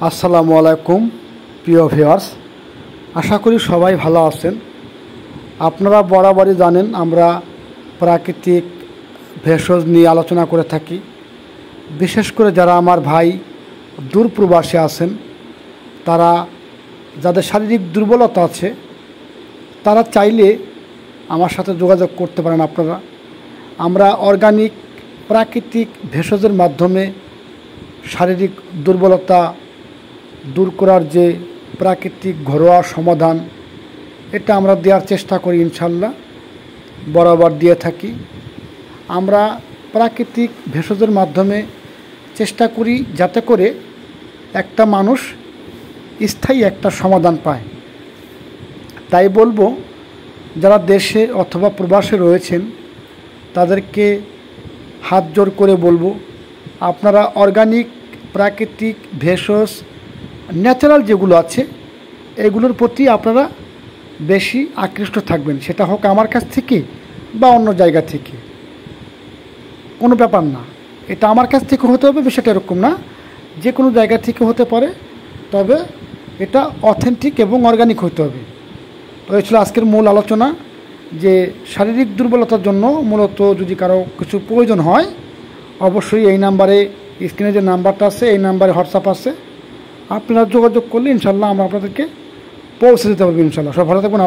আসসালামু আলাইকুম প্রিয় ভিউয়ার্স, আশা করি সবাই ভালো আছেন। আপনারা বরাবরই জানেন আমরা প্রাকৃতিক ভেষজ নিয়ে আলোচনা করে থাকি। বিশেষ করে যারা আমার ভাই দূর প্রবাসে আছেন, তারা যাদের শারীরিক দুর্বলতা আছে, তারা চাইলে আমার সাথে যোগাযোগ করতে পারেন। আমরা অর্গানিক প্রাকৃতিক ভেষজের মাধ্যমে শারীরিক দুর্বলতা দূর করার যে প্রাকৃতিক ঘরোয়া সমাধান, এটা আমরা দেওয়ার চেষ্টা করি। ইনশাল্লাহ বরাবর দিয়ে থাকি। আমরা প্রাকৃতিক ভেষজের মাধ্যমে চেষ্টা করি যাতে করে একটা মানুষ স্থায়ী একটা সমাধান পায়। তাই বলবো, যারা দেশে অথবা প্রবাসে রয়েছেন তাদেরকে হাত জোর করে বলবো, আপনারা অর্গানিক প্রাকৃতিক ভেষজ ন্যাচারাল যেগুলো আছে এগুলোর প্রতি আপনারা বেশি আকৃষ্ট থাকবেন। সেটা হোক আমার কাছ থেকে বা অন্য জায়গা থেকে, কোনো ব্যাপার না। এটা আমার কাছ থেকে হতে হবে বিষয়টা এরকম না, যে কোনো জায়গা থেকে হতে পারে, তবে এটা অথেন্টিক এবং অর্গানিক হতে হবে। তো এই ছিল আজকের মূল আলোচনা, যে শারীরিক দুর্বলতার জন্য মূলত যদি কারো কিছু প্রয়োজন হয়, অবশ্যই এই নাম্বারে, স্ক্রিনে যে নাম্বারটা আছে এই নাম্বারে হোয়াটসঅ্যাপ আছে, আপনারা যোগাযোগ করলে ইনশাল্লাহ আমরা আপনাদেরকে পৌঁছে দিতে পারবো। ইনশাল্লাহ সব ভালো থাকবেন।